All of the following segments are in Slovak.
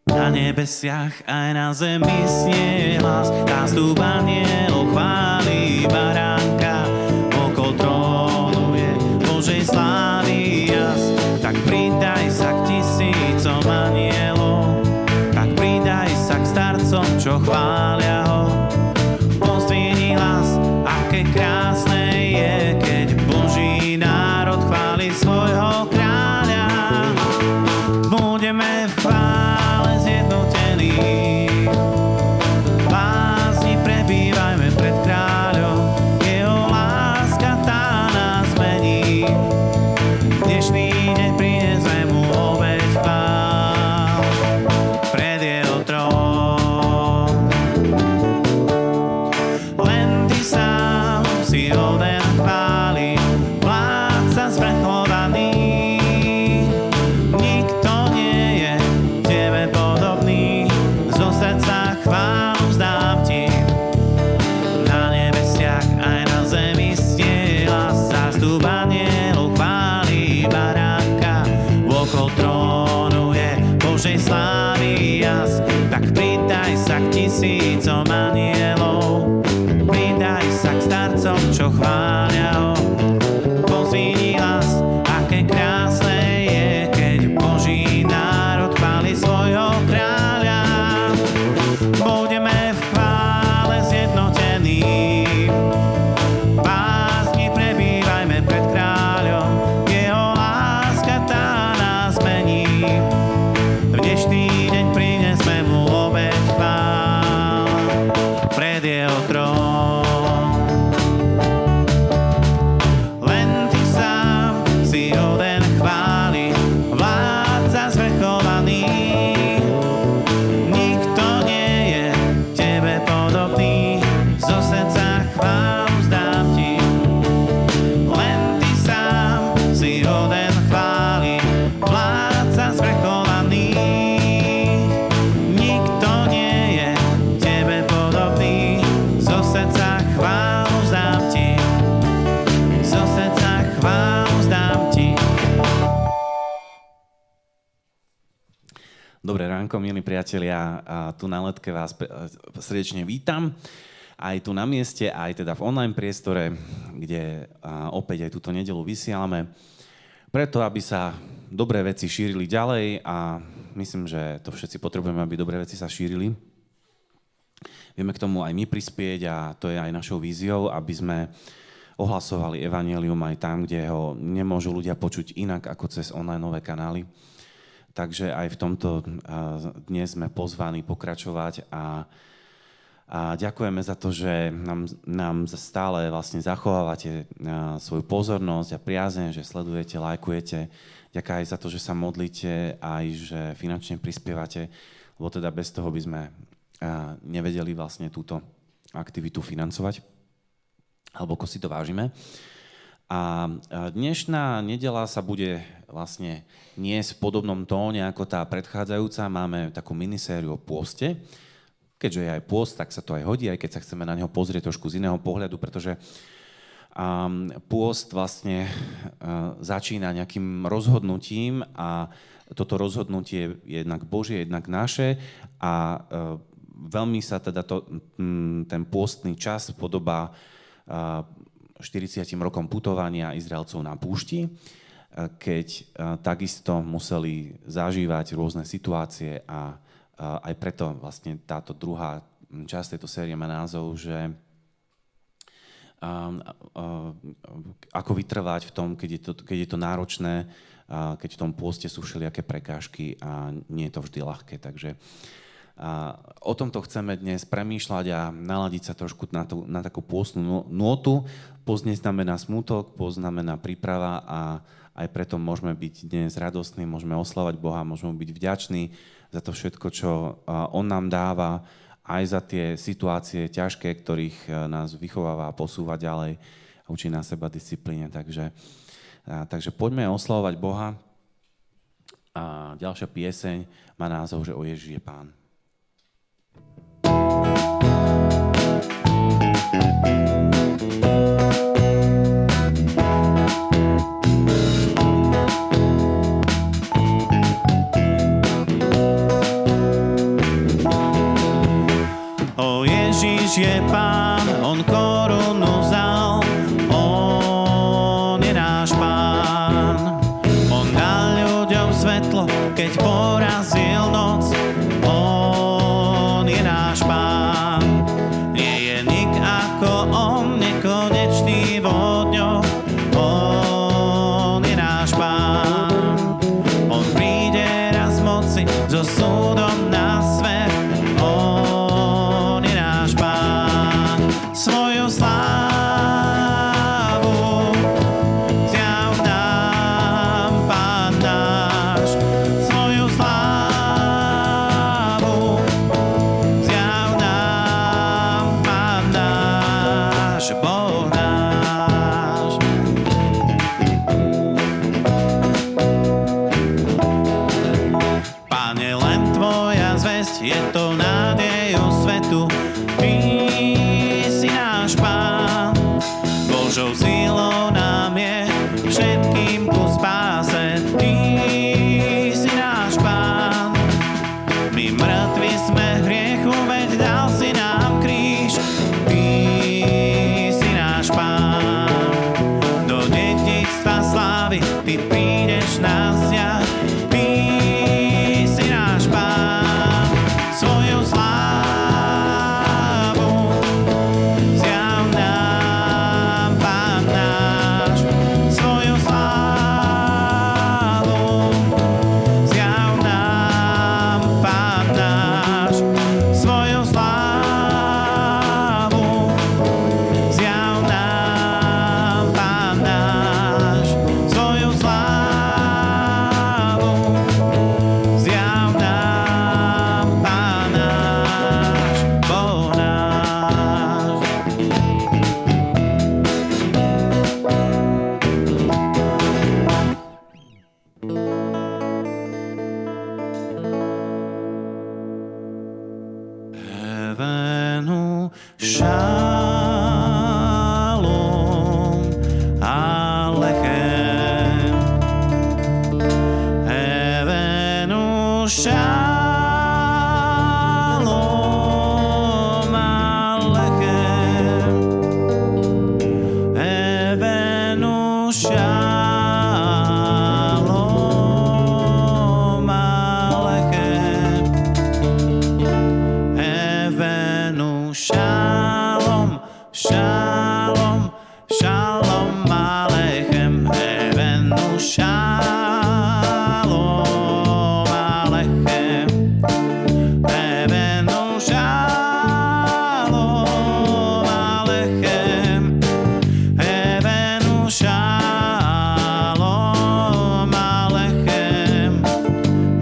Na nebesiach aj na zemi znie hlas, nástup anielov chváli baránka. Okolo trónu je Božej slávy jas, tak pridaj sa k tisícom anielov, tak pridaj sa k starcom, čo chvália ho. Pozdvihni hlas, aké krásne je, keď Boží národ chváli svojho kráľa. Budeme v chvále zjednotení, v bázni prebývajme pred kráľom, jeho láska tá nás mení. Dnešný deň prinesme mu obeť chvál pred jeho trón. Len ty sám si hoden chvály, vládca zvrchovaný. Nikto nie je tebe podobný, zo srdca chválu vzdám ti. Na nebesiach aj na zemi znie hlas, zástup anielov chváli baránka. Okolo trónu je Božej slávy jas, tak pridaj sa k tisícom anielov, pridaj sa k starcom, čo chvália ho. Pozdvihni hlas, aké krásne je, keď Boží národ chváli svojho kráľa. Budeme v chvále zjednotení, v bázni prebývajme pred kráľom, jeho láska tá nás mení. V dnešný deň prinesme mu obeť chvál pred jeho trón. Len ty sám si hoden chvály, vládca zvrchovaný. Nikto nie je tebe podobný, zo srdca chválu vzdám ti. Len ty sám si hoden chvály, vládca zvrchovaný. Nikto nie je tebe podobný, zo srdca chválu vzdám ti. Zo srdca chválu vzdám ti. Dobré ránko, milí priatelia. Tu na Letke vás srdečne vítam. Aj tu na mieste, aj teda v online priestore, kde opäť aj túto nedeľu vysielame. Preto, aby sa dobré veci šírili ďalej a myslím, že to všetci potrebujeme, aby dobré veci sa šírili. Vieme k tomu aj my prispieť a to je aj našou víziou, aby sme ohlasovali evanjelium aj tam, kde ho nemôžu ľudia počuť inak ako cez onlineové kanály. Takže aj v tomto dnes sme pozvaní pokračovať a ďakujeme za to, že nám stále vlastne zachovávate svoju pozornosť a priazeň, že sledujete, lajkujete. Ďakujem aj za to, že sa modlíte, aj že finančne prispievate, lebo teda bez toho by sme nevedeli vlastne túto aktivitu financovať, alebo ako si to vážime. A dnešná nedeľa sa bude vlastne niesť v podobnom tóne ako tá predchádzajúca. Máme takú minisériu o pôste. Keďže je aj pôst, tak sa to aj hodí, aj keď sa chceme na neho pozrieť trošku z iného pohľadu, pretože pôst vlastne začína nejakým rozhodnutím a toto rozhodnutie je jednak Božie, jednak naše a veľmi sa teda ten pôstny čas podobá 40 rokom putovania Izraelcov na púšti, keď takisto museli zažívať rôzne situácie a aj preto vlastne táto druhá časť tejto série má názov, že ako vytrvať v tom, keď je to náročné, keď v tom pôste sú všelijaké prekážky a nie je to vždy ľahké. Takže o tomto chceme dnes premýšľať a naladiť sa trošku na takú pôstnu nôtu. Pôst neznamená smútok, pôst znamená príprava a aj preto môžeme byť dnes radostní, môžeme oslavať Boha, môžeme byť vďační za to všetko, čo On nám dáva, aj za tie situácie ťažké, ktorých nás vychováva a posúva ďalej a učí nás seba disciplíne. Takže poďme oslavovať Boha. A ďalšia pieseň má názov, že O Ježiš je Pán. je Pán, on korunu vzal, on je náš Pán. On dal ľuďom svetlo, keď porazil noc, on je náš Pán. Nie je nik ako on, nekonečný vo dňoch, on je náš Pán. On príde raz moci so súdom na svet, on je náš Pán. Svoju slávu zjav nám, Pán náš. Svoju slávu zjav nám, Pán náš, Boh náš. Pane, len Tvoja zvesť je to nádejou svetu. Ty si náš Pán, Božou silou nám je všetkým ku spáse. Ty si náš Pán, my mŕtvi sme v hriechu, veď dal si nám kríž. Ty si náš Pán, do dedičstva slávy Ty prídeš nás vziať. Ty si náš Pán, svoju slávu zjav nám, Pán náš. Svoju slávu zjav nám, Pán náš. Svoju slávu zjav nám, Pán náš. Svoju slávu zjav nám, Pán náš, Boh náš. Hevenu Shalom Alechem. Hevenu Shalom Alechem. Hevenu Shalom Alechem. Hevenu Shalom, Shalom, Shalom Alechem. Hevenu Shalom Alechem. Hevenu Shalom Alechem. Hevenu Shalom Alechem.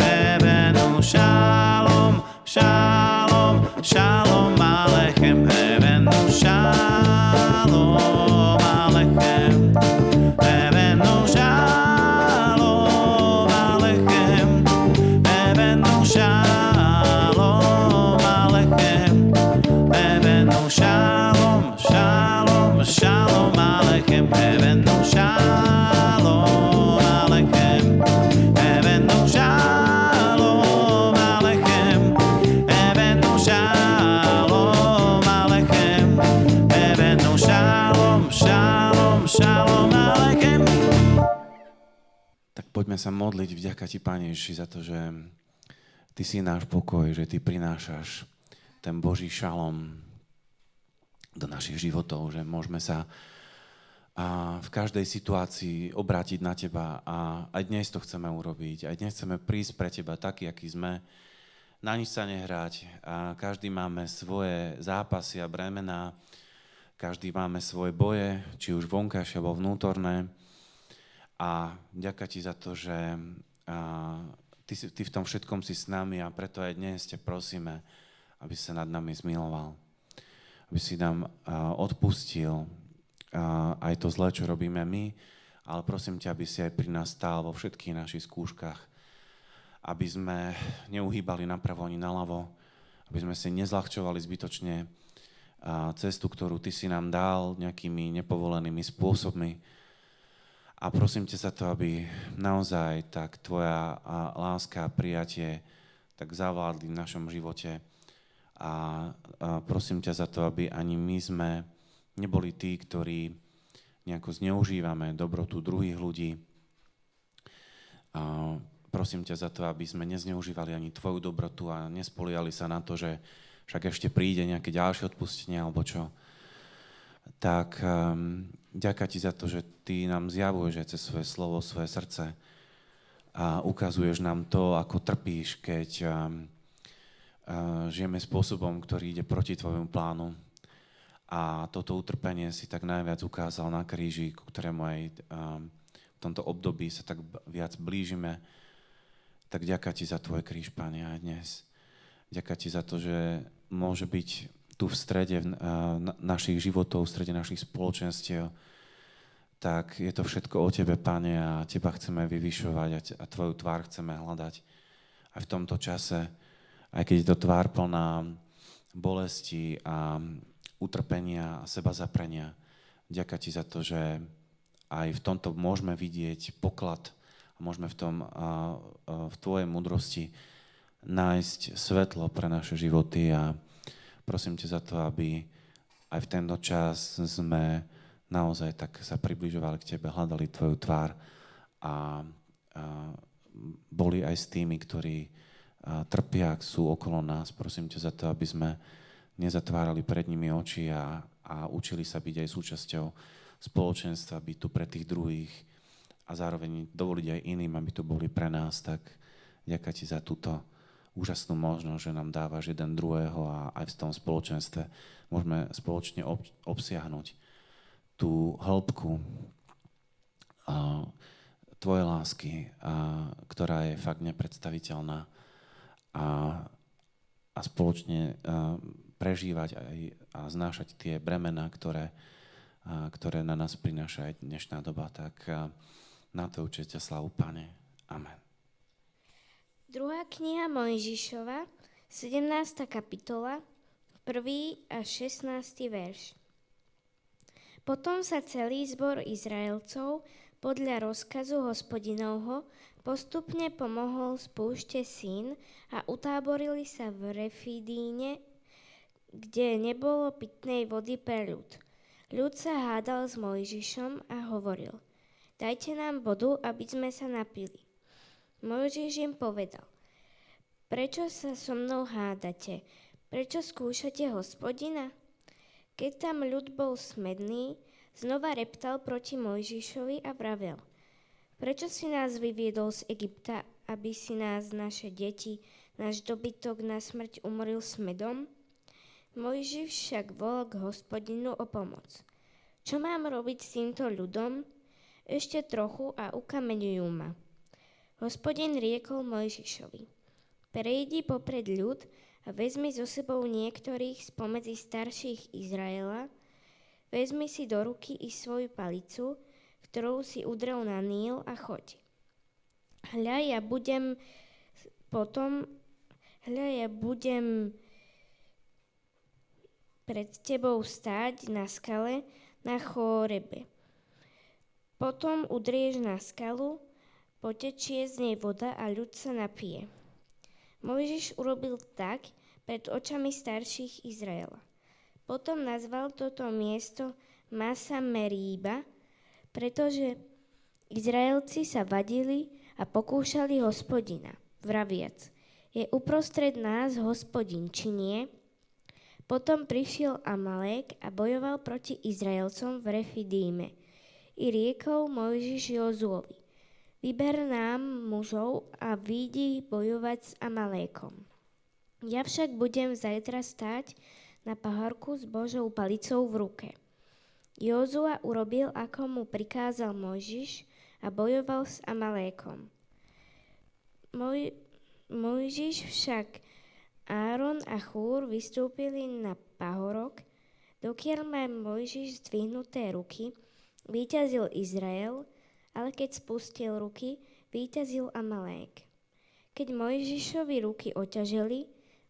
Hevenu Shalom, Shalom, Shalom Alechem. Hevenu Shalom Alechem. Hevenu Shalom Alechem. Hevenu Shalom Alechem. Hevenu Shalom, Shalom, Shalom Alechem. Hevenu Shalom Alechem. Hevenu Shalom Alechem. Hevenu Shalom Alechem. Hevenu Shalom, Shalom, Shalom Alechem. Tak poďme sa modliť. Vďaka Ti, Pane Ježiši, za to, že Ty si náš pokoj, že Ty prinášaš ten Boží šalom do našich životov, že môžeme sa v každej situácii obrátiť na Teba a aj dnes to chceme urobiť. Aj dnes chceme prísť pre Teba taký, aký sme, na nič sa nehrať. A každý máme svoje zápasy a bremená, každý máme svoje boje, či už vonkajšie alebo vnútorné. A ďakujem Ti za to, že ty v tom všetkom si s nami a preto aj dnes ťa prosíme, aby sa nad nami zmiloval. Aby si nám odpustil aj to zlé, čo robíme my, ale prosím ťa, aby si aj pri nás stál vo všetkých našich skúškach, aby sme neuhýbali napravo ani naľavo, aby sme si nezľahčovali zbytočne cestu, ktorú Ty si nám dal nejakými nepovolenými spôsobmi. A prosím ťa za to, aby naozaj tak Tvoja láska a prijatie tak zavládli v našom živote A prosím ťa za to, aby ani my sme neboli tí, ktorí nejako zneužívame dobrotu druhých ľudí. A prosím ťa za to, aby sme nezneužívali ani tvoju dobrotu a nespoliali sa na to, že však ešte príde nejaké ďalšie odpustenie alebo čo. Tak ďakujem ti za to, že ty nám zjavuješ cez svoje slovo, svoje srdce a ukazuješ nám to, ako trpíš, keď žijeme spôsobom, ktorý ide proti tvojmu plánu. A toto utrpenie si tak najviac ukázal na kríži, ku ktorému aj v tomto období sa tak viac blížime. Tak ďakujem ti za tvoj kríž, Pane, aj dnes. Ďakujem ti za to, že môže byť tu v strede našich životov, v strede našich spoločenstiev. Tak je to všetko o tebe, Pane, a teba chceme vyvyšovať a tvoju tvár chceme hľadať. Aj v tomto čase, aj keď je to tvár plná bolesti a utrpenia a sebazaprenia. Ďakujem ti za to, že aj v tomto môžeme vidieť poklad a môžeme v tvojej múdrosti nájsť svetlo pre naše životy a prosím ťa za to, aby aj v tento čas sme naozaj tak sa približovali k tebe, hľadali tvoju tvár a boli aj s tými, ktorí trpia, sú okolo nás. Prosím ťa za to, aby sme nezatvárali pred nimi oči a učili sa byť aj súčasťou spoločenstva, byť tu pre tých druhých a zároveň dovoliť aj iným, aby tu boli pre nás. Tak ďakujem ti za túto úžasnú možnosť, že nám dávaš jeden druhého a aj v tom spoločenstve môžeme spoločne obsiahnuť tú hĺbku tvojej lásky, ktorá je fakt nepredstaviteľná a spoločne prežívať a znášať tie bremená, ktoré na nás prináša aj dnešná doba. Tak na to určite slávu, Pane. Amen. Druhá kniha Mojžišova, 17. kapitola, 1. až 16. verš. Potom sa celý zbor Izraelcov podľa rozkazu Hospodinovho postupne pomohol z púšte Sín a utáborili sa v Refidíne, kde nebolo pitnej vody pre ľud. Ľud sa hádal s Mojžišom a hovoril: Dajte nám vodu, aby sme sa napili. Mojžiš im povedal: Prečo sa so mnou hádate? Prečo skúšate Hospodina? Keď tam ľud bol smedný, znova reptal proti Mojžišovi a vravel: Prečo si nás vyviedol z Egypta, aby si nás, naše deti, náš dobytok na smrť umoril smedom? Mojžiš však volal k Hospodinu o pomoc. Čo mám robiť s týmto ľudom? Ešte trochu a ukameňujú ma. Hospodin riekol Mojžišovi: Prejdi popred ľud a vezmi so sebou niektorých spomedzi starších Izraela, vezmi si do ruky i svoju palicu, ktorou si udrel na Níl a choď. Hľa, ja budem pred tebou stáť na skale na Chórebe. Potom udrieš na skalu, potečie z nej voda a ľud sa napije. Mojžiš urobil tak pred očami starších Izraela. Potom nazval toto miesto Masa Meríba, pretože Izraelci sa vadili a pokúšali Hospodina, vraviac: Je uprostred nás Hospodin, či nie? Potom prišiel Amalek a bojoval proti Izraelcom v Refidíme. I riekol Mojžiš Jozuovi: Vyber nám mužov a vyjdi bojovať s Amalékom. Ja však budem zajtra stáť na pahorku s Božou palicou v ruke. Jozua urobil, ako mu prikázal Mojžiš, a bojoval s Amalékom. Mojžiš však, Áron a Chúr vystúpili na pahorok. Dokiaľ má Mojžiš zdvihnuté ruky, víťazil Izrael, ale keď spustil ruky, víťazil Amalek. Keď Mojžišovi ruky oťaželi,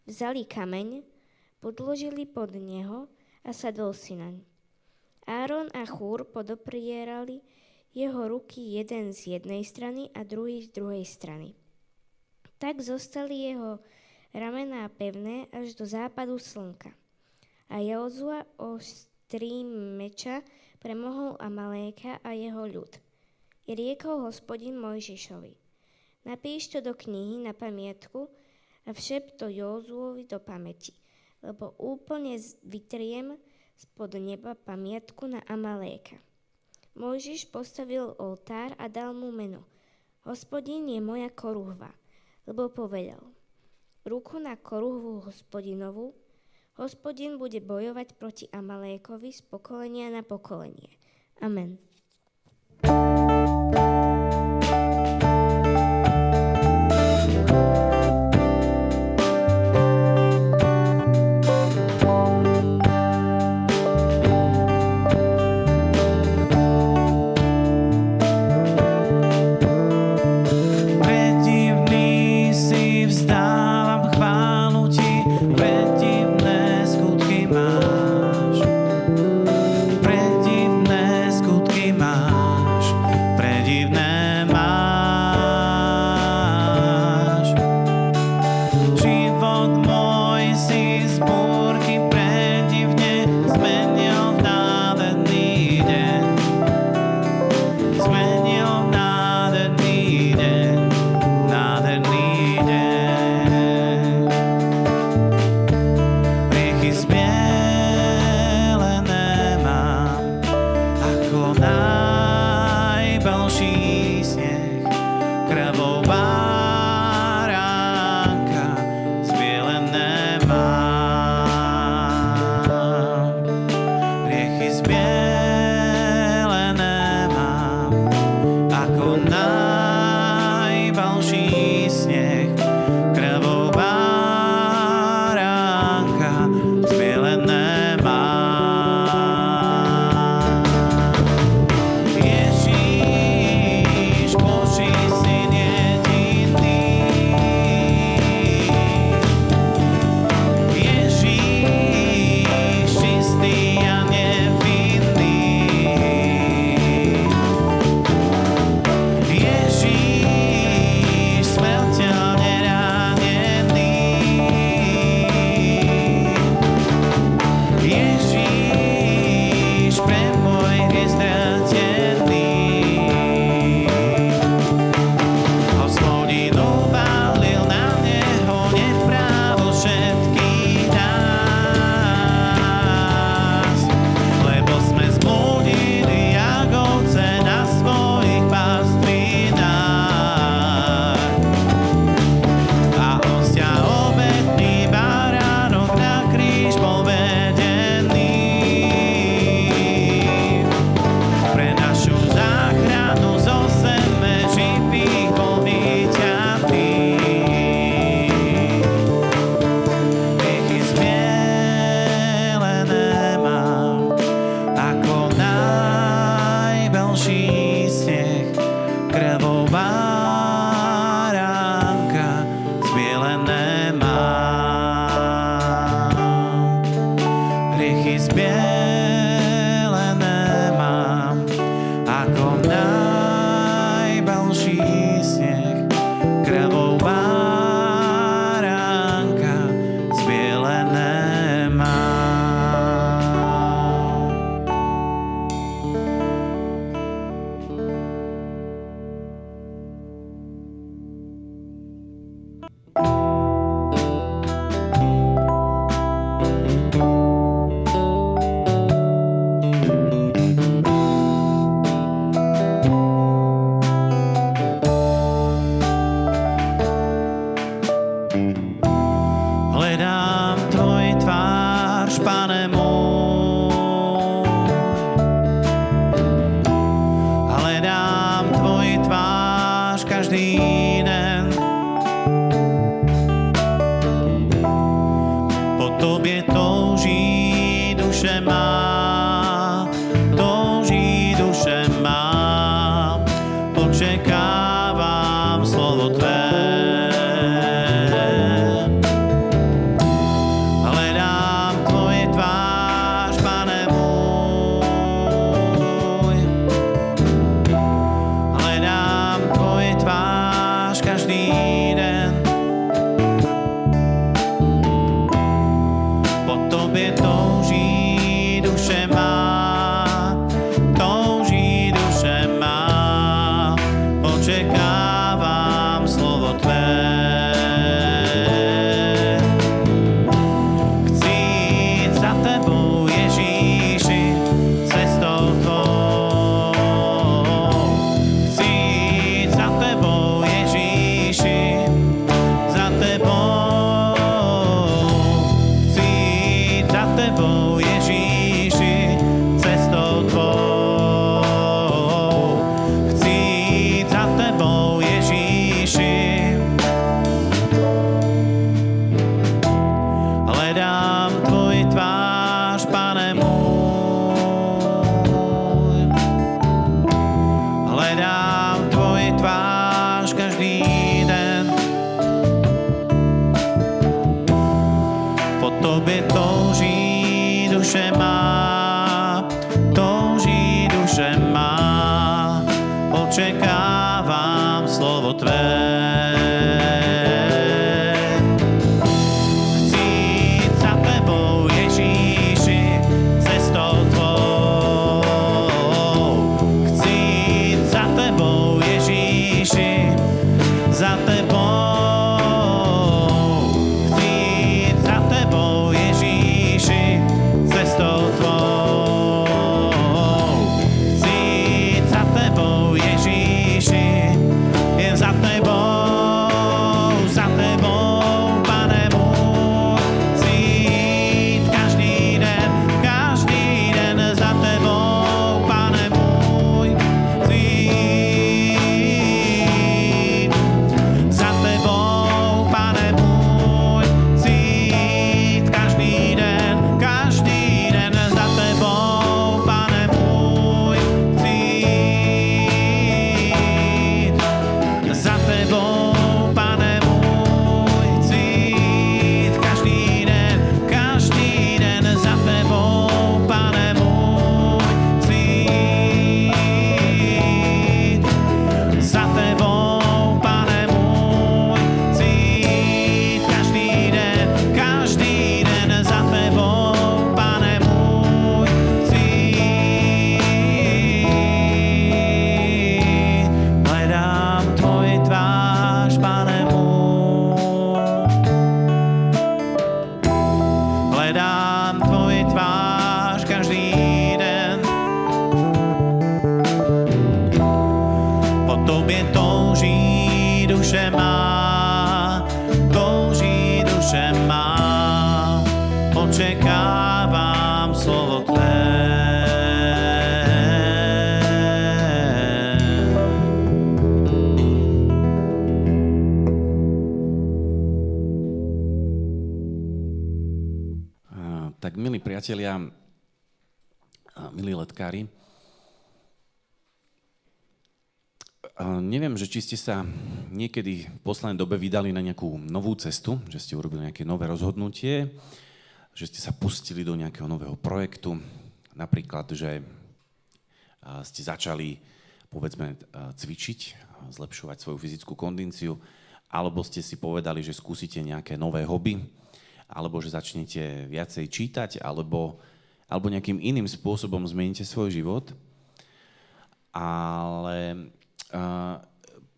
vzali kameň, podložili pod neho a sadol si naň. Áron a Chúr podoprierali jeho ruky jeden z jednej strany a druhý z druhej strany. Tak zostali jeho ramená pevné až do západu slnka. A Jozua ostrým meča premohol Amaléka a jeho ľud. I riekol Hospodin Mojžišovi: napíš to do knihy na pamiatku a všep to Jozuovi do pamäti, lebo úplne vytriem spod neba pamiatku na Amaléka. Mojžiš postavil oltár a dal mu meno: Hospodin je moja koruhva, lebo povedal: ruku na koruhvu Hospodinovu, Hospodin bude bojovať proti Amalékovi z pokolenia na pokolenie. Amen. Skutky tobie touží duše má, touží duše má, očekávam slovo tvé. Chcíť za tebou, Ježíši, cestou tvou. Chcíť za tebou, Ježíši, za tebou. Chcíť za tebou, Ježíši, cestou tvou. Chcíť za tebou, Ježíši. Hledám tvoj tvář, Pane môj. Hledám tvoj tvář každý den. Po tobě touží duše má, touží duše má, očekávám slovo tvé. Chcíť za tebou, Ježíši, cestou tvou. Chcíť za tebou, Ježíši, za tebou. Chcíť za tebou, Ježíši, cestou tvou. Chcíť za tebou, Ježíši, jen za tebou, Pane môj. Chcíť každý den za tebou, Pane môj. Chcíť za tebou, Pane môj. Chcíť každý den za tebou, Pane môj. Chcíť za tebou, Pane môj. Chcíť každý den za tebou, Pane môj. Chcíť za tebou, Pane môj. Chcíť každý den za tebou, Pane môj. Chcíť. Hledám tvoj tvář, Pane môj. Hledám tvoj tvář každý den. Po tobě touží duše má, touží duše má, očekávám slovo tvé. Tak milí priatelia, milí letkári, neviem, že či ste sa niekedy v poslednej dobe vydali na nejakú novú cestu, že ste urobili nejaké nové rozhodnutie, že ste sa pustili do nejakého nového projektu, napríklad, že ste začali, povedzme, cvičiť, zlepšovať svoju fyzickú kondíciu, alebo ste si povedali, že skúsite nejaké nové hobby, alebo že začnete viacej čítať, alebo nejakým iným spôsobom zmeníte svoj život. Ale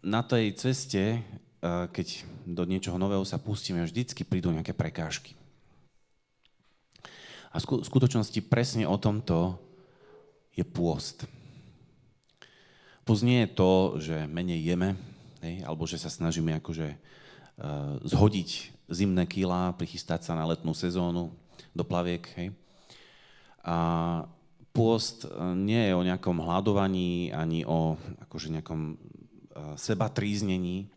na tej ceste, keď do niečoho nového sa pustíme, vždycky prídu nejaké prekážky. A v skutočnosti presne o tomto je pôst. Pôst nie je to, že menej jeme, alebo že sa snažíme akože zhodiť zimné kilá, prichystať sa na letnú sezónu do plaviek. Hej. A pôst nie je o nejakom hľadovaní, ani o akože nejakom sebatríznení.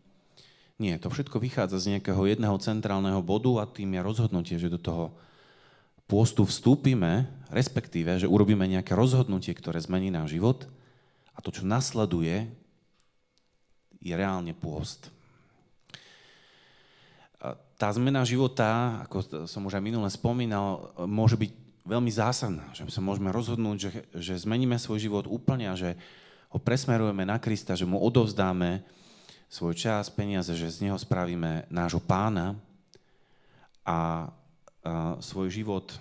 Nie, to všetko vychádza z nejakého jedného centrálneho bodu a tým je rozhodnutie, že do toho pôstu vstúpime, respektíve, že urobíme nejaké rozhodnutie, ktoré zmení náš život a to, čo nasleduje, je reálne pôst. Tá zmena života, ako som už aj minule spomínal, môže byť veľmi zásadná, že sa môžeme rozhodnúť, že zmeníme svoj život úplne a že ho presmerujeme na Krista, že mu odovzdáme svoj čas, peniaze, že z neho spravíme nášho pána a svoj život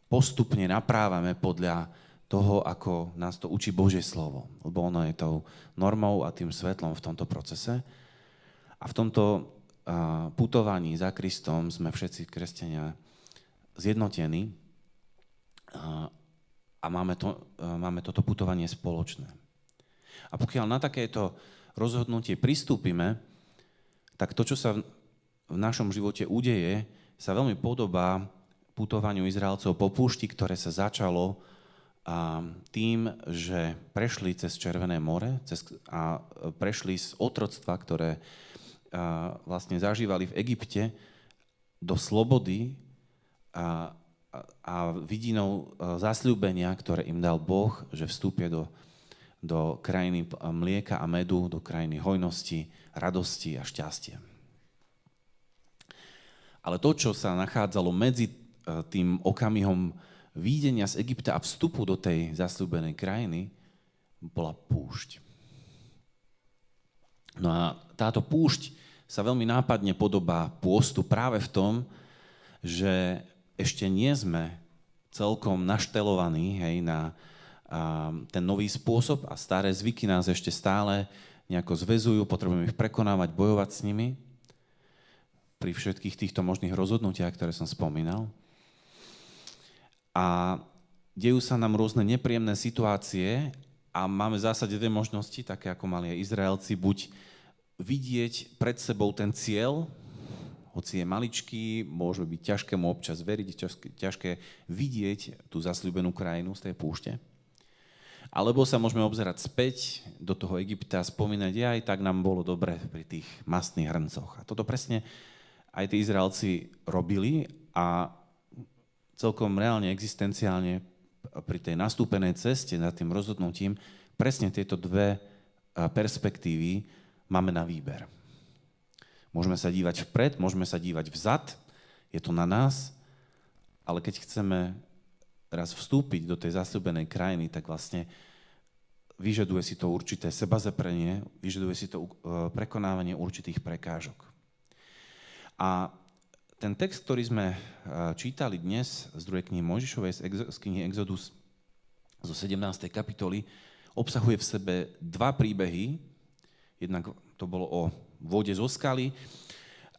postupne naprávame podľa toho, ako nás to učí Božie slovo. Lebo ono je tou normou a tým svetlom v tomto procese. A v tomto putovaní za Kristom sme všetci kresťania zjednotení a máme toto putovanie spoločné. A pokiaľ na takéto rozhodnutie pristúpime, tak to, čo sa v našom živote udeje, sa veľmi podobá putovaniu Izraelcov po púšti, ktoré sa začalo tým, že prešli cez Červené more a prešli z otroctva, ktoré vlastne zažívali v Egypte, do slobody a vidinou zasľúbenia, ktoré im dal Boh, že vstúpia do krajiny mlieka a medu, do krajiny hojnosti, radosti a šťastia. Ale to, čo sa nachádzalo medzi tým okamihom výjdenia z Egypta a vstupu do tej zasľúbenej krajiny, bola púšť. No a táto púšť sa veľmi nápadne podobá pôstu práve v tom, že ešte nie sme celkom naštelovaní, hej, na ten nový spôsob a staré zvyky nás ešte stále nejako zväzujú, potrebujeme ich prekonávať, bojovať s nimi pri všetkých týchto možných rozhodnutiach, ktoré som spomínal. A dejú sa nám rôzne nepríjemné situácie a máme v zásade dve možnosti, také ako mali aj Izraelci, buď vidieť pred sebou ten cieľ, hoci je maličký, môže byť ťažké mu občas veriť, ťažké vidieť tú zasľúbenú krajinu z tej púšte. Alebo sa môžeme obzerať späť do toho Egypta a spomínať, aj tak nám bolo dobre pri tých mastných hrncoch. A toto presne aj tí Izraelci robili a celkom reálne, existenciálne pri tej nastúpenej ceste nad tým rozhodnutím presne tieto dve perspektívy máme na výber. Môžeme sa dívať vpred, môžeme sa dívať vzad, je to na nás, ale keď chceme raz vstúpiť do tej zasľúbenej krajiny, tak vlastne vyžaduje si to určité sebazaprenie, vyžaduje si to prekonávanie určitých prekážok. A ten text, ktorý sme čítali dnes z 2. knihy Mojžišovej, z knihy Exodus zo 17. kapitoly, obsahuje v sebe dva príbehy. Jednak to bolo o vode zo skaly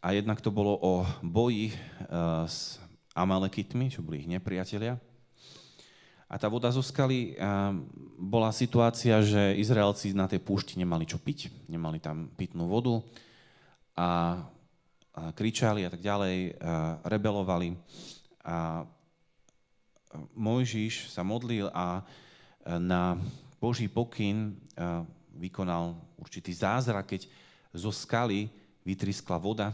a jednak to bolo o boji s Amalekitmi, čo boli ich nepriatelia. A tá voda zo skaly bola situácia, že Izraelci na tej púšti nemali čo piť, nemali tam pitnú vodu a kričali a tak ďalej, rebelovali. A Mojžiš sa modlil a na Boží pokyn vykonal určitý zázrak, keď zo skaly vytriskla voda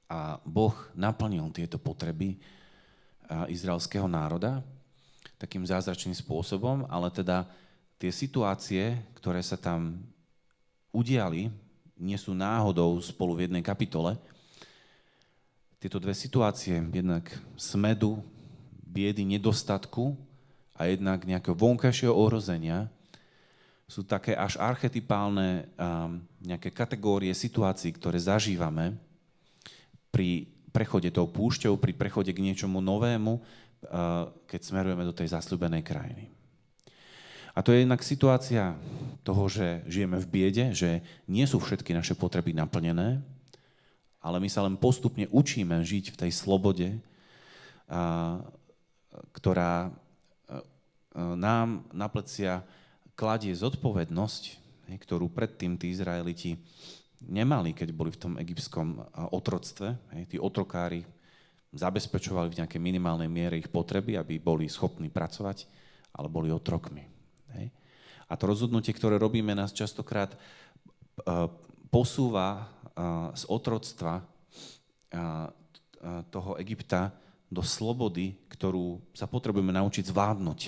a Boh naplnil tieto potreby izraelského národa takým zázračným spôsobom, ale teda tie situácie, ktoré sa tam udiali, nie sú náhodou spolu v jednej kapitole. Tieto dve situácie, jednak smedu, biedy, nedostatku a jednak nejakého vonkajšieho ohrozenia, sú také až archetypálne nejaké kategórie situácií, ktoré zažívame pri prechode tou púšťou, pri prechode k niečomu novému, keď smerujeme do tej zasľúbenej krajiny. A to je jednak situácia toho, že žijeme v biede, že nie sú všetky naše potreby naplnené, ale my sa len postupne učíme žiť v tej slobode, ktorá nám na plecia kladie zodpovednosť, ktorú predtým tí Izraeliti nemali, keď boli v tom egyptskom otroctve. Tí otrokári zabezpečovali v nejakej minimálnej miere ich potreby, aby boli schopní pracovať, ale boli otrokmi. A to rozhodnutie, ktoré robíme, nás častokrát posúva z otroctva toho Egypta do slobody, ktorú sa potrebujeme naučiť zvládnuť.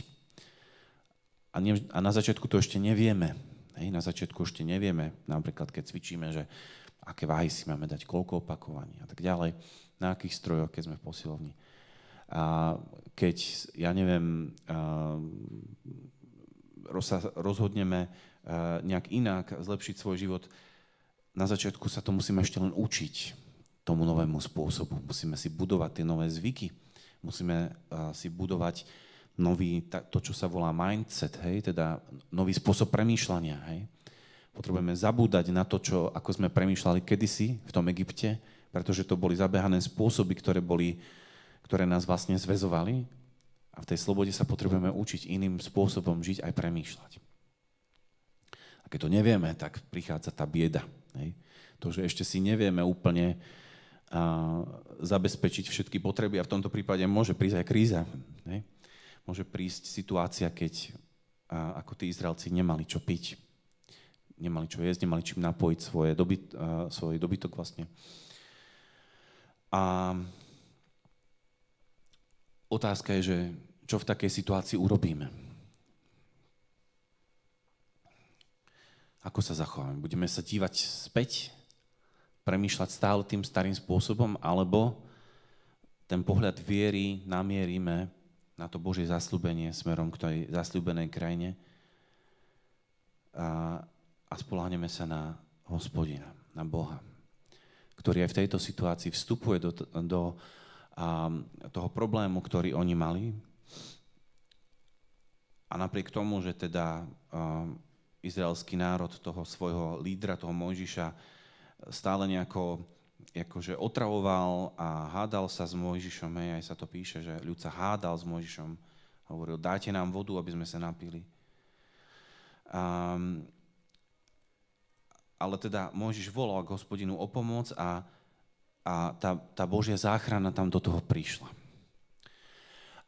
A na začiatku to ešte nevieme. Na začiatku ešte nevieme, napríklad keď cvičíme, že aké váhy si máme dať, koľko opakovaní a tak ďalej, na akých strojoch, keď sme v posilovni. A keď, ja neviem, sa rozhodneme nejak inak zlepšiť svoj život, na začiatku sa to musíme ešte len učiť tomu novému spôsobu. Musíme si budovať tie nové zvyky, Musíme si budovať to, čo sa volá mindset, hej, teda nový spôsob premýšľania. Hej. Potrebujeme zabúdať na to, ako sme premýšľali kedysi v tom Egypte, pretože to boli zabehané spôsoby, ktoré nás vlastne zväzovali. A v tej slobode sa potrebujeme učiť iným spôsobom žiť aj premýšľať. A keď to nevieme, tak prichádza tá bieda. Hej. To, že ešte si nevieme úplne zabezpečiť všetky potreby a v tomto prípade môže prísť aj kríza. Hej. Môže prísť situácia, keď ako tí Izraelci nemali čo piť, nemali čo jesť, nemali čím napojiť svoj dobytok vlastne. A otázka je, že čo v takej situácii urobíme? Ako sa zachováme? Budeme sa dívať späť? Premýšľať stále tým starým spôsobom? Alebo ten pohľad viery namierime na to Božie zasľúbenie smerom k tej zasľúbenej krajine a spoľahneme sa na Hospodina, na Boha, ktorý aj v tejto situácii vstupuje do toho problému, ktorý oni mali. A napriek tomu, že teda izraelský národ toho svojho lídra, toho Mojžiša, stále nejako akože otravoval a hádal sa s Mojžišom, aj sa to píše, že ľud sa hádal s Mojžišom, hovoril, dajte nám vodu, aby sme sa napili. Ale teda Mojžiš volal k Hospodinu o pomoc a tá Božia záchrana tam do toho prišla.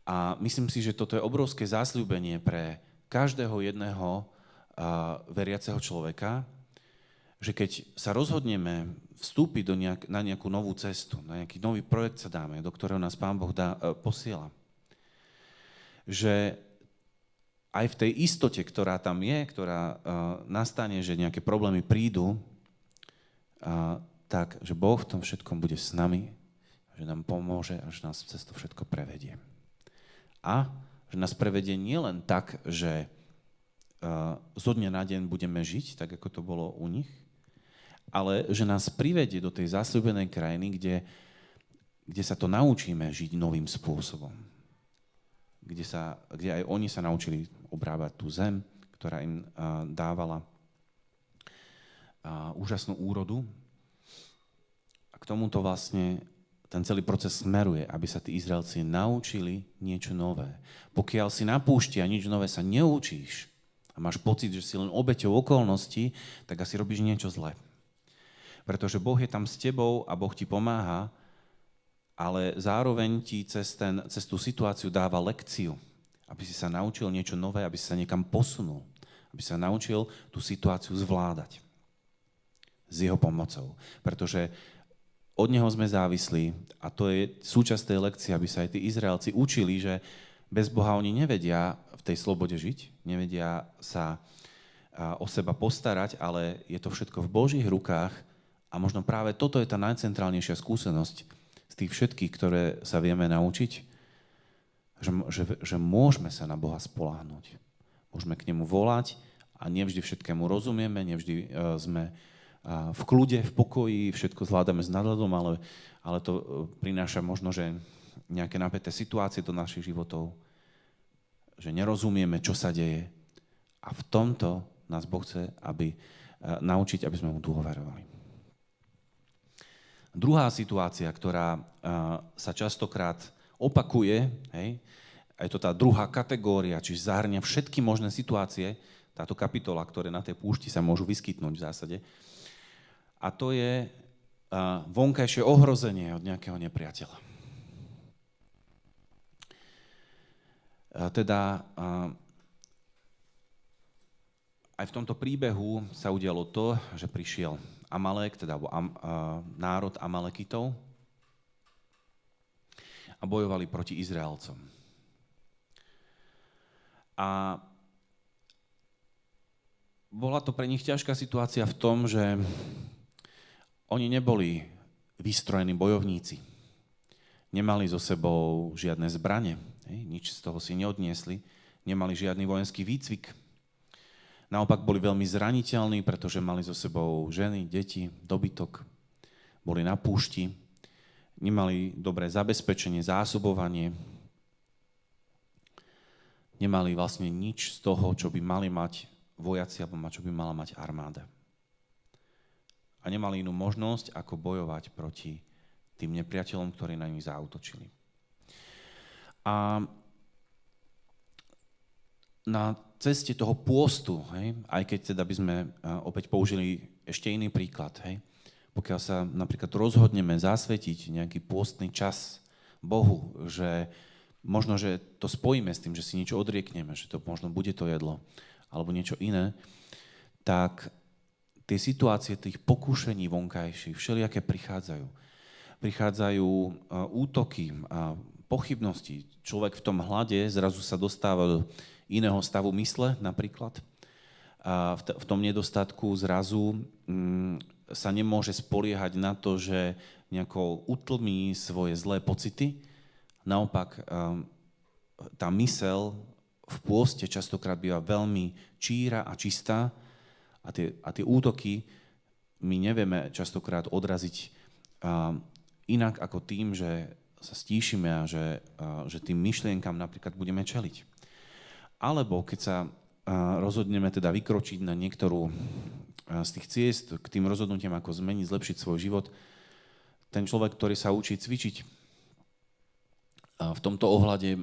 A myslím si, že toto je obrovské zasľúbenie pre každého jedného veriaceho človeka, že keď sa rozhodneme vstúpiť na nejakú novú cestu, na nejaký nový projekt sa dáme, do ktorého nás Pán Boh posiela, že aj v tej istote, ktorá tam je, ktorá nastane, že nejaké problémy prídu, tak, že Boh v tom všetkom bude s nami, že nám pomôže a že nás cez to všetko prevedie. A že nás prevedie nielen tak, že zo dňa na deň budeme žiť, tak ako to bolo u nich, ale že nás privedie do tej zasľúbenej krajiny, kde sa to naučíme žiť novým spôsobom. Kde aj oni sa naučili obrábať tú zem, ktorá im dávala úžasnú úrodu. A k tomuto vlastne ten celý proces smeruje, aby sa tí Izraelci naučili niečo nové. Pokiaľ si na púšti a nič nové sa neučíš a máš pocit, že si len obeťou okolností, tak asi robíš niečo zlé. Pretože Boh je tam s tebou a Boh ti pomáha, ale zároveň ti cez tú situáciu dáva lekciu, aby si sa naučil niečo nové, aby si sa niekam posunul, aby sa naučil tú situáciu zvládať s jeho pomocou. Pretože od neho sme závislí a to je súčasť tej lekcie, aby sa aj tí Izraelci učili, že bez Boha oni nevedia v tej slobode žiť, nevedia sa o seba postarať, ale je to všetko v Božích rukách a možno práve toto je tá najcentrálnejšia skúsenosť z tých všetkých, ktoré sa vieme naučiť, že môžeme sa na Boha spoľahnúť. Môžeme k nemu volať a nevždy všetkému rozumieme, nevždy sme v kľude, v pokoji, všetko zvládame s nadhľadom, ale to prináša možno, že nejaké napäté situácie do našich životov, že nerozumieme, čo sa deje. A v tomto nás Boh chce naučiť, aby sme mu dôverovali. Druhá situácia, ktorá sa častokrát opakuje, hej, a je to tá druhá kategória, čiže zahŕňa všetky možné situácie, táto kapitola, ktoré na tej púšti sa môžu vyskytnúť v zásade, a to je vonkajšie ohrozenie od nejakého nepriateľa. Teda aj v tomto príbehu sa udialo to, že prišiel Amalek, teda národ Amalekitov a bojovali proti Izraelcom. A bola to pre nich ťažká situácia v tom, že oni neboli vystrojení bojovníci. Nemali so sebou žiadne zbrane, nič z toho si neodniesli, nemali žiadny vojenský výcvik. Naopak boli veľmi zraniteľní, pretože mali so sebou ženy, deti, dobytok. Boli na púšti, nemali dobré zabezpečenie, zásobovanie, nemali vlastne nič z toho, čo by mali mať vojaci alebo čo by mala mať armáda. A nemali inú možnosť, ako bojovať proti tým nepriateľom, ktorí na nich zaútočili. A na ceste toho pôstu, hej, aj keď teda by sme opäť použili ešte iný príklad, hej, pokiaľ sa napríklad rozhodneme zasvetiť nejaký pôstny čas Bohu, že možno, že to spojíme s tým, že si niečo odriekneme, že to možno bude to jedlo, alebo niečo iné, tak tie situácie tých pokúšení vonkajších, všelijaké prichádzajú. Prichádzajú útoky a pochybnosti. Človek v tom hlade zrazu sa dostáva do iného stavu mysle napríklad. A v tom nedostatku zrazu sa nemôže spoliehať na to, že nejako utlmí svoje zlé pocity. Naopak, tá myseľ v pôste častokrát býva veľmi číra a čistá a tie útoky my nevieme častokrát odraziť inak ako tým, že sa stíšime a že tým myšlienkam napríklad budeme čeliť. Alebo keď sa rozhodneme teda vykročiť na niektorú z tých ciest k tým rozhodnutiam, ako zmeniť, zlepšiť svoj život, ten človek, ktorý sa učí cvičiť, v tomto ohľade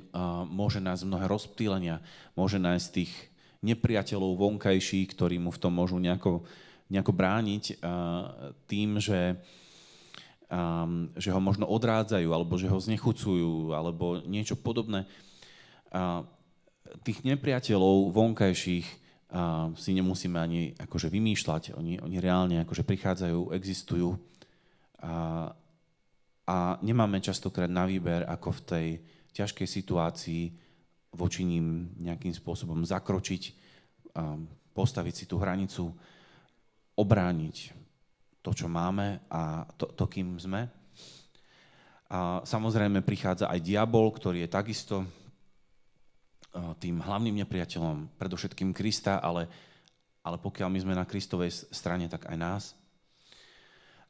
môže nájsť mnohé rozptýlenia, môže nájsť tých nepriateľov vonkajších, ktorí mu v tom môžu nejako brániť tým, že ho možno odrádzajú, alebo že ho znechucujú, alebo niečo podobné. Tých nepriateľov vonkajších si nemusíme ani akože vymýšľať, oni reálne akože prichádzajú, existujú a nemáme častokrát na výber, ako v tej ťažkej situácii voči ním nejakým spôsobom zakročiť, postaviť si tú hranicu, obrániť to, čo máme a to kým sme. A samozrejme prichádza aj diabol, ktorý je takisto tým hlavným nepriateľom, predovšetkým Krista, ale pokiaľ my sme na Kristovej strane, tak aj nás.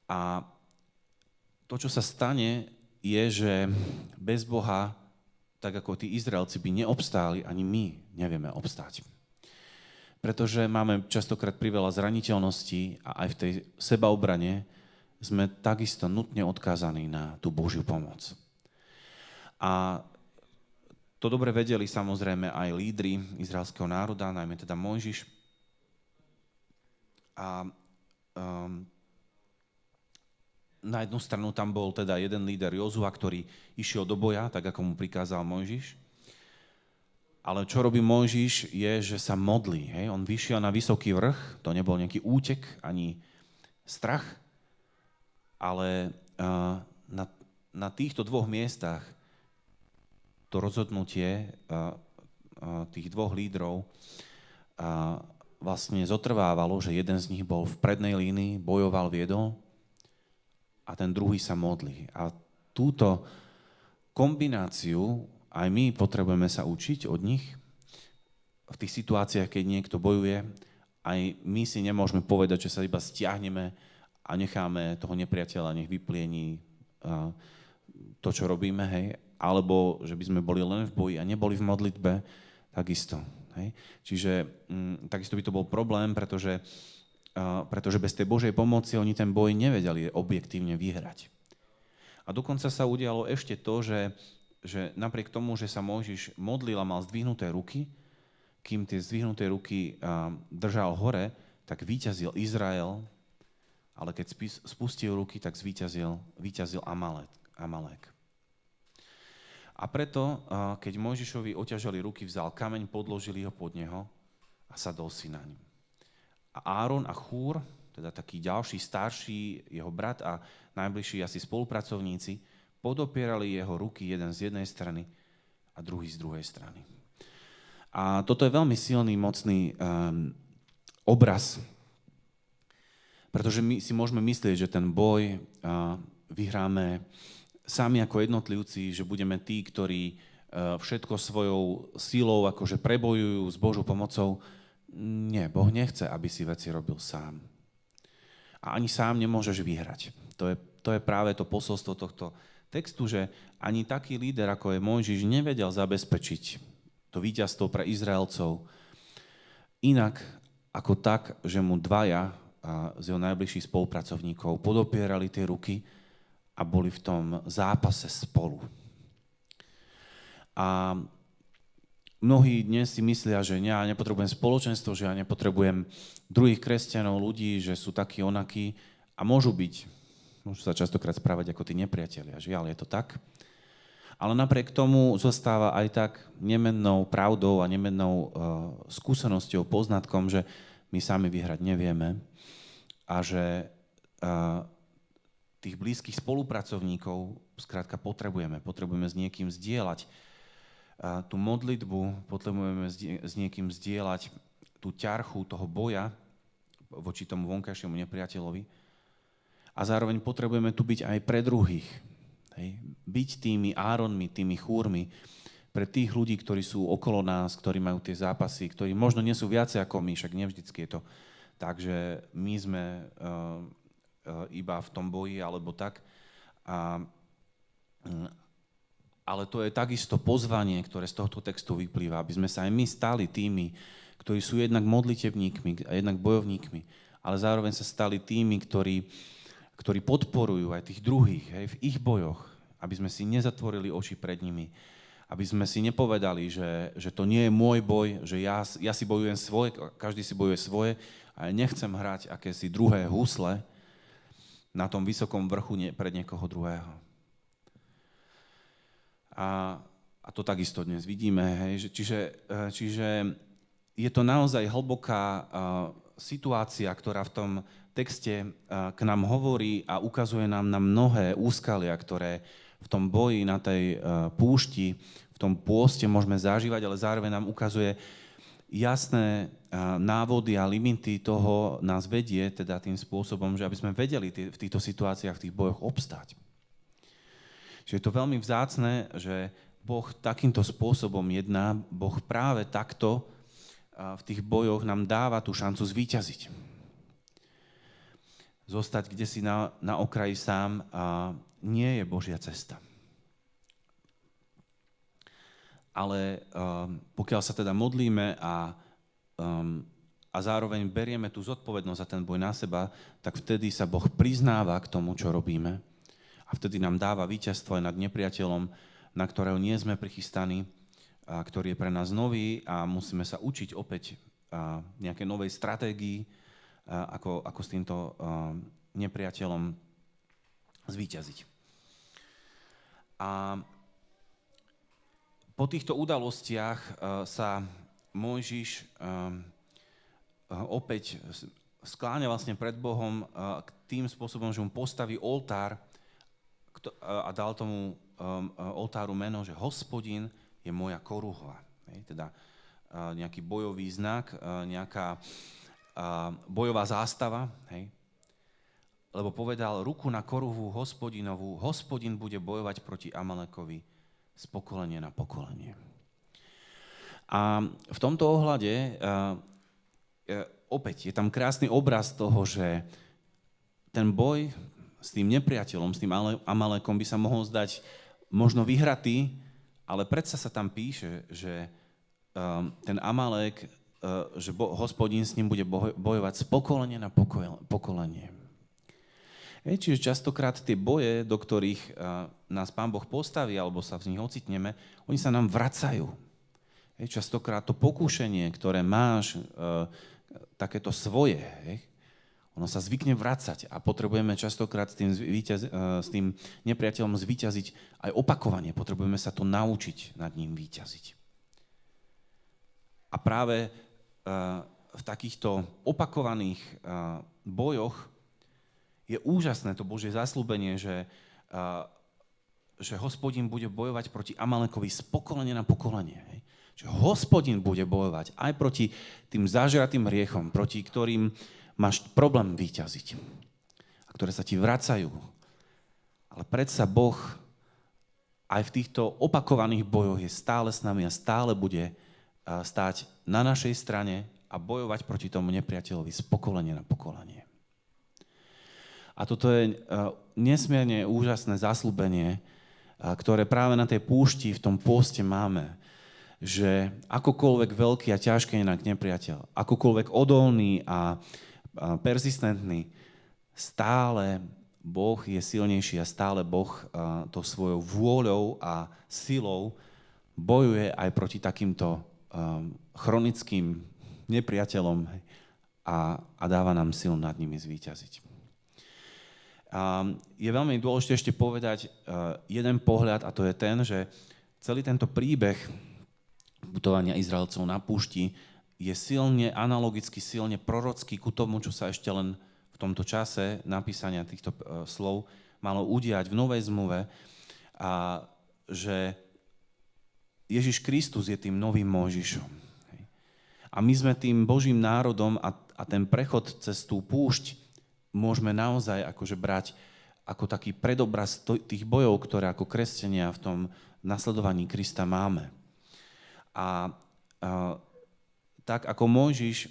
A to, čo sa stane, je, že bez Boha, tak ako tí Izraelci by neobstáli, ani my nevieme obstáť. Pretože máme častokrát priveľa zraniteľností a aj v tej sebaobrane sme takisto nutne odkázaní na tú Božiu pomoc. A to dobre vedeli samozrejme aj lídri izraelského národa, najmä teda Mojžiš. A na jednu stranu tam bol teda jeden líder Jozua, ktorý išiel do boja, tak ako mu prikázal Mojžiš. Ale čo robí Mojžiš je, že sa modlí. Hej? On vyšiel na vysoký vrch, to nebol nejaký útek ani strach, ale na týchto dvoch miestach to rozhodnutie tých dvoch lídrov vlastne zotrvávalo, že jeden z nich bol v prednej línii, bojoval, viedol a ten druhý sa modlí. A túto kombináciu aj my potrebujeme sa učiť od nich. V tých situáciách, keď niekto bojuje, aj my si nemôžeme povedať, že sa iba stiahneme a necháme toho nepriateľa, nech vypliení to, čo robíme, hej, alebo že by sme boli len v boji a neboli v modlitbe, takisto. Hej. Čiže takisto by to bol problém, pretože bez tej Božej pomoci oni ten boj nevedeli objektívne vyhrať. A dokonca sa udialo ešte to, že napriek tomu, že sa Mojžiš modlil a mal zdvihnuté ruky, kým tie zdvihnuté ruky držal hore, tak víťazil Izrael, ale keď spustil ruky, tak víťazil Amalek. A preto, keď Mojžišovi oťažali ruky, vzal kameň, podložili ho pod neho a sadol si na ňu. A Áron a Chúr, teda taký ďalší, starší, jeho brat a najbližší asi spolupracovníci, podopierali jeho ruky jeden z jednej strany a druhý z druhej strany. A toto je veľmi silný, mocný obraz, pretože my si môžeme myslieť, že ten boj vyhráme sami ako jednotlivci, že budeme tí, ktorí všetko svojou silou akože prebojujú s Božou pomocou. Nie, Boh nechce, aby si veci robil sám. A ani sám nemôžeš vyhrať. To je práve to posolstvo textu, že ani taký líder, ako je Mojžiš, nevedel zabezpečiť to víťazstvo pre Izraelcov inak ako tak, že mu dvaja z jeho najbližších spolupracovníkov podopierali tie ruky a boli v tom zápase spolu. A mnohí dnes si myslia, že ja nepotrebujem spoločenstvo, že ja nepotrebujem druhých kresťanov, ľudí, že sú takí onakí a môžu sa častokrát správať ako tí nepriatelia. Žiaľ, je to tak. Ale napriek tomu zostáva aj tak nemennou pravdou a nemennou skúsenosťou, poznatkom, že my sami vyhrať nevieme a že tých blízkych spolupracovníkov skrátka potrebujeme s niekým zdieľať tú modlitbu, potrebujeme s niekým zdieľať tú ťarchu toho boja voči tomu vonkajšiemu nepriateľovi a zároveň potrebujeme tu byť aj pre druhých. Hej. Byť tými Áronmi, tými chúrmi pre tých ľudí, ktorí sú okolo nás, ktorí majú tie zápasy, ktorí možno nie sú viacej ako my, však nevždycky je to tak, že my sme iba v tom boji alebo tak. Ale to je takisto pozvanie, ktoré z tohto textu vyplýva, aby sme sa aj my stali tými, ktorí sú jednak modlitebníkmi a jednak bojovníkmi, ale zároveň sa stali tými, ktorí podporujú aj tých druhých, hej, v ich bojoch, aby sme si nezatvorili oči pred nimi, aby sme si nepovedali, že to nie je môj boj, že ja si bojujem svoje, každý si bojuje svoje a ja nechcem hrať akési druhé husle na tom vysokom vrchu pred niekoho druhého. A to takisto dnes vidíme, hej, čiže je to naozaj hlboká situácia, ktorá v tom texte k nám hovorí a ukazuje nám na mnohé úskalia, ktoré v tom boji na tej púšti, v tom pôste môžeme zažívať, ale zároveň nám ukazuje jasné návody a limity toho nás vedie teda tým spôsobom, že aby sme vedeli v týchto situáciách, v tých bojoch obstáť. Čiže je to veľmi vzácne, že Boh takýmto spôsobom jedná, Boh práve takto v tých bojoch nám dáva tú šancu zvíťaziť. Zostať kdesi na okraji sám nie je Božia cesta. Ale pokiaľ sa teda modlíme a zároveň berieme tú zodpovednosť za ten boj na seba, tak vtedy sa Boh priznáva k tomu, čo robíme. A vtedy nám dáva víťazstvo aj nad nepriateľom, na ktorého nie sme prichystaní, ktorý je pre nás nový a musíme sa učiť opäť nejakej novej stratégii, ako s týmto nepriateľom zvíťaziť. A po týchto udalostiach sa Mojžiš opäť skláňa vlastne pred Bohom tým spôsobom, že mu postaví oltár a dal tomu oltáru meno, že Hospodin je moja koruha. Teda nejaký bojový znak, nejaká bojová zástava. Hej. Lebo povedal, ruku na koruhu Hospodinovú, Hospodin bude bojovať proti Amalekovi z pokolenia na pokolenie. A v tomto ohľade opäť je tam krásny obraz toho, že ten boj s tým nepriateľom, s tým Amalekom by sa mohol zdať možno vyhratý, ale predsa sa tam píše, že ten Amalek, že Hospodin s ním bude bojovať z pokolenia na pokolenie. Čiže častokrát tie boje, do ktorých nás Pán Boh postaví, alebo sa v nich ocitneme, oni sa nám vracajú. Častokrát to pokúšenie, ktoré máš, takéto svoje, ono sa zvykne vracať a potrebujeme častokrát s tým nepriateľom zvíťaziť aj opakovane. Potrebujeme sa to naučiť nad ním víťaziť. A práve v takýchto opakovaných bojoch je úžasné to Božie zasľúbenie, že Hospodin bude bojovať proti Amalekovi z pokolenia na pokolenie. Že Hospodin bude bojovať aj proti tým zažratým hriechom, proti ktorým máš problém víťaziť a ktoré sa ti vracajú. Ale predsa Boh aj v týchto opakovaných bojoch je stále s nami a stále bude stáť na našej strane a bojovať proti tomu nepriateľovi z pokolenia na pokolenie. A toto je nesmierne úžasné zasľúbenie, ktoré práve na tej púšti v tom pôste máme, že akokoľvek veľký a ťažký je inak nepriateľ, akokoľvek odolný a persistentný, stále Boh je silnejší a stále Boh to svojou vôľou a silou bojuje aj proti takýmto chronickým nepriateľom a dáva nám silu nad nimi zvíťaziť. Je veľmi dôležité ešte povedať jeden pohľad, a to je ten, že celý tento príbeh putovania Izraelcov na púšti je silne analogicky, silne prorocký ku tomu, čo sa ešte len v tomto čase napísania týchto slov malo udiať v Novej zmluve, a že Ježiš Kristus je tým novým Mojžišom. A my sme tým Božím národom a ten prechod cez tú púšť môžeme naozaj akože brať ako taký predobraz tých bojov, ktoré ako kresťania v tom nasledovaní Krista máme. A tak ako Mojžiš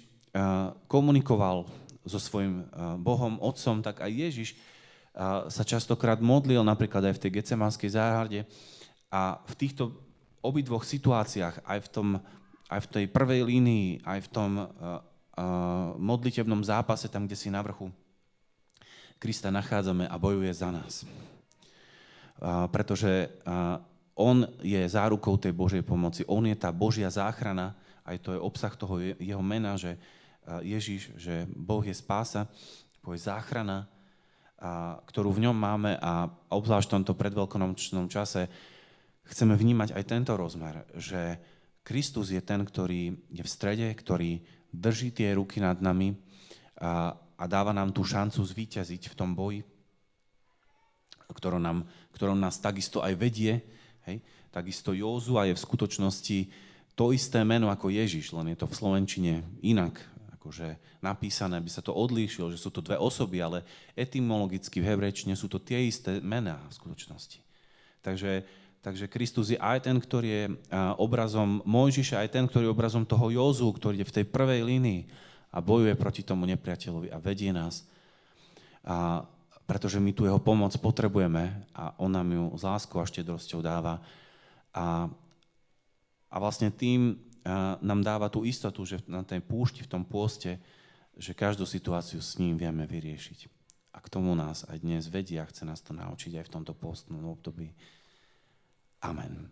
komunikoval so svojím Bohom, Otcom, tak aj Ježiš sa častokrát modlil, napríklad aj v tej Getsemanskej záhrade. A v týchto obidvoch situáciách, aj v tej prvej línii, aj v tom modlitebnom zápase, tam, kde si na vrchu Krista nachádzame a bojuje za nás. Pretože on je zárukou tej Božej pomoci. On je tá Božia záchrana, aj to je obsah toho jeho mena, že Ježiš, že Boh je spása, Boh je záchrana, ktorú v ňom máme, a obzvlášť v tomto predveľkonočnom čase chceme vnímať aj tento rozmer, že Kristus je ten, ktorý je v strede, ktorý drží tie ruky nad nami a dáva nám tú šancu zvíťaziť v tom boji, ktorom nás takisto aj vedie. Hej? Takisto Józua je v skutočnosti to isté meno ako Ježiš, len je to v slovenčine inak akože napísané, aby sa to odlíšilo, že sú to dve osoby, ale etymologicky v hebrejčine sú to tie isté mená v skutočnosti. Takže Kristus je aj ten, ktorý je obrazom Mojžiša, aj ten, ktorý je obrazom toho Józu, ktorý je v tej prvej línii a bojuje proti tomu nepriateľovi a vedie nás. Pretože my tu jeho pomoc potrebujeme a on nám ju s láskou a štedrosťou dáva. A vlastne tým nám dáva tú istotu, že na tej púšti, v tom pôste, že každú situáciu s ním vieme vyriešiť. A k tomu nás aj dnes vedie a chce nás to naučiť aj v tomto postnom období. Amen.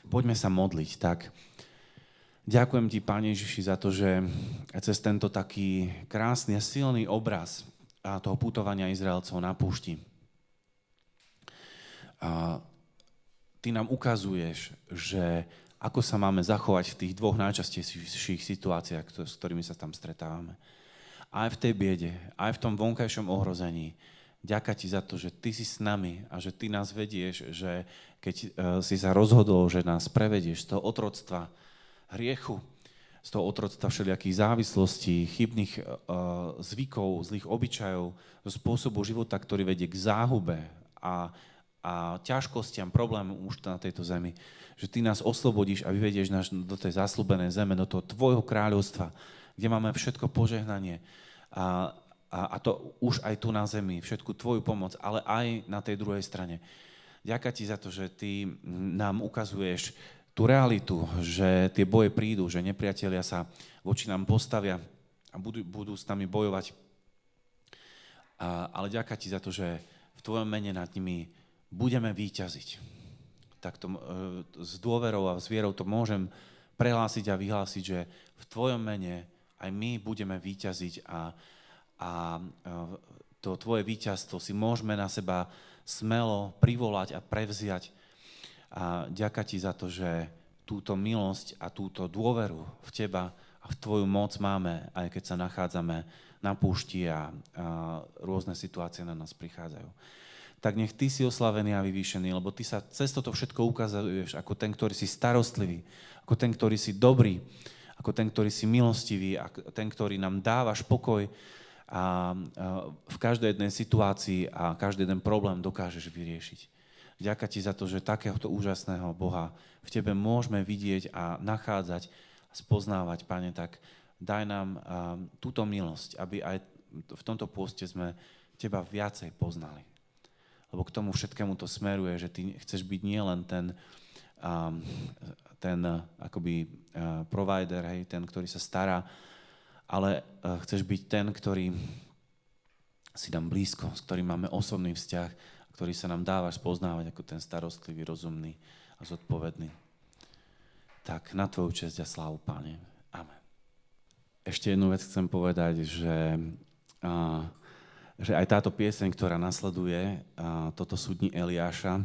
Poďme sa modliť. Tak, ďakujem ti, Pane Ježiši, za to, že cez tento taký krásny a silný obraz toho putovania Izraelcov na púšti ty nám ukazuješ, že ako sa máme zachovať v tých dvoch najčastejších situáciách, s ktorými sa tam stretávame. Aj v tej biede, aj v tom vonkajšom ohrození. Ďakujem ti za to, že ty si s nami a že ty nás vedieš, že keď si sa rozhodol, že nás prevedieš z toho otroctva hriechu, z toho otroctva všelijakých závislostí, chybných zvykov, zlých obyčajov, zo spôsobu života, ktorý vedie k záhube a ťažkostiam, problémom už na tejto zemi, že ty nás oslobodíš a vyvedieš nás do tej zasľúbenej zeme, do toho tvojho kráľovstva, kde máme všetko požehnanie a to už aj tu na zemi, všetku tvoju pomoc, ale aj na tej druhej strane. Ďakujem ti za to, že ty nám ukazuješ tú realitu, že tie boje prídu, že nepriatelia sa voči nám postavia a budú s nami bojovať. Ale ďakujem ti za to, že v tvojom mene nad nimi budeme víťaziť. Tak to, s dôverou a s vierou to môžem prehlásiť a vyhlásiť, že v tvojom mene aj my budeme víťaziť a to tvoje víťazstvo si môžeme na seba smelo privolať a prevziať. A ďakujem ti za to, že túto milosť a túto dôveru v teba a v tvoju moc máme, aj keď sa nachádzame na púšti a rôzne situácie na nás prichádzajú. Tak nech ty si oslavený a vyvýšený, lebo ty sa cez toto všetko ukazuješ ako ten, ktorý si starostlivý, ako ten, ktorý si dobrý, ako ten, ktorý si milostivý, ako ten, ktorý nám dávaš pokoj a v každej jednej situácii a každý jeden problém dokážeš vyriešiť. Ďakujem ti za to, že takéhoto úžasného Boha v tebe môžeme vidieť a nachádzať a spoznávať, Pane, tak daj nám túto milosť, aby aj v tomto pôste sme teba viacej poznali. lebo k tomu všetkému to smeruje, že ty chceš byť nielen ten akoby provider, hej, ten, ktorý sa stará, ale chceš byť ten, ktorý si nám blízko, s ktorým máme osobný vzťah, ktorý sa nám dáva spoznávať ako ten starostlivý, rozumný a zodpovedný. Tak na tvoju česť a slávu, Páne. Amen. Ešte jednu vec chcem povedať, že aj táto pieseň, ktorá nasleduje, toto sú dni Eliáša,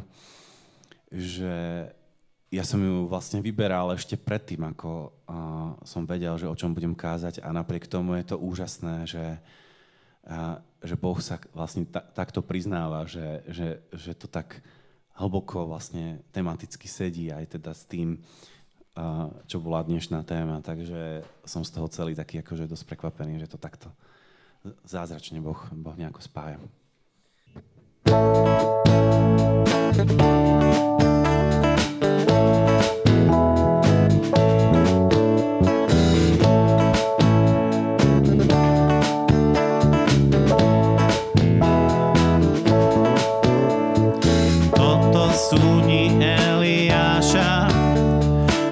že ja som ju vlastne vyberal ešte predtým, ako som vedel, že o čom budem kázať, a napriek tomu je to úžasné, že Boh sa vlastne takto priznáva, že to tak hlboko vlastne tematicky sedí aj teda s tým, čo bola dnešná téma. Takže som z toho celý taký akože dosť prekvapený, že to takto zázračne Boh nejako spája.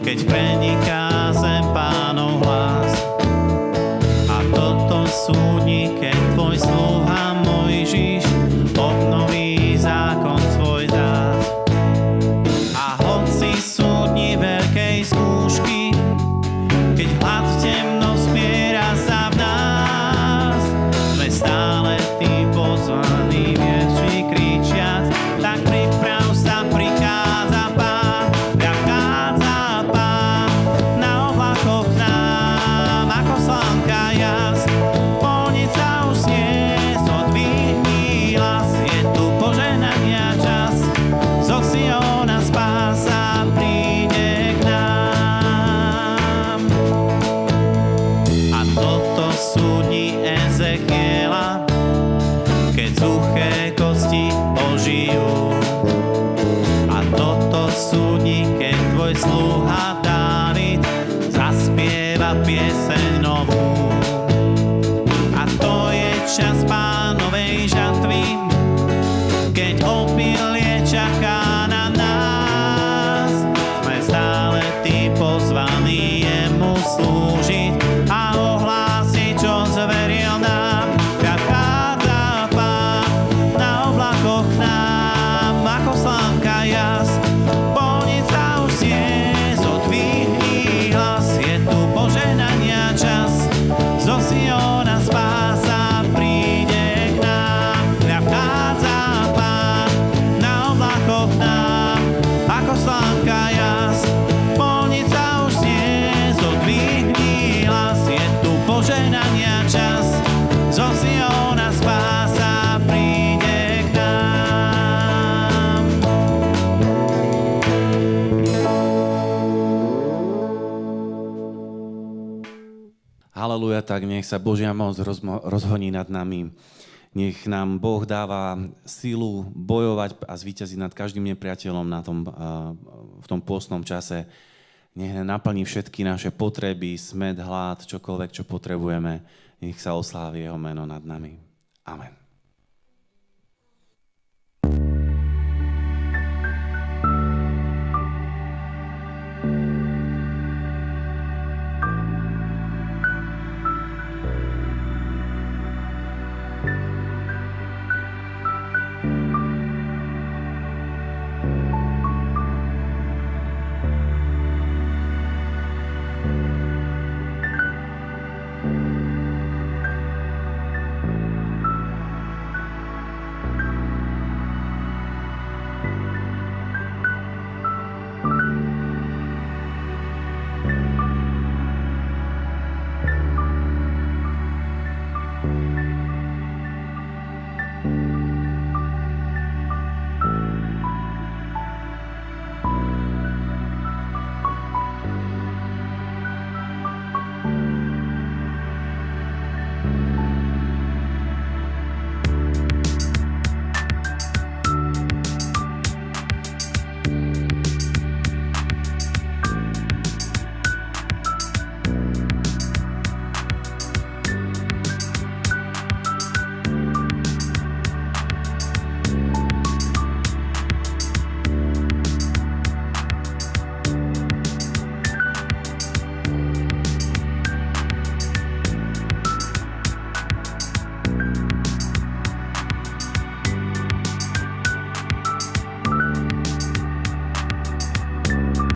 Keď preniká zem Pánov hlas. A toto sú dni, keď tvoj sluha Mojžiš obnoví zákon svoj zás. A hoci sú dni veľkej skúšky, keď hlad v temnosť spiera sa v nás, sme stále tí pozvaní vierši kričiac, tak priprav sa, prichádza Pán. Sluha Dávid zaspieva pieseň novú. A to je čas Pánovej žatvy, keď obilie čaká na nás. Sme stále tí pozvaní jemu slúžiť a ohlásiť, čo zveril nám. Prichádza Pán na oblakoch k nám, ako slnka jas. Zo Siona spása príde k nám. Vchádza Pán na oblakoch nám, ako slnka jas. Polnica už znie, zodvihni hlas. Je tu požehnania čas. Zo Siona spása príde k nám. Halelúja, tak nech sa Božia moc rozhoní nad nami. Nech nám Boh dáva silu bojovať a zvíťaziť nad každým nepriateľom v tom pôstnom čase. Nech naplní všetky naše potreby, smäd, hlad, čokoľvek, čo potrebujeme. Nech sa oslávi jeho meno nad nami. Amen.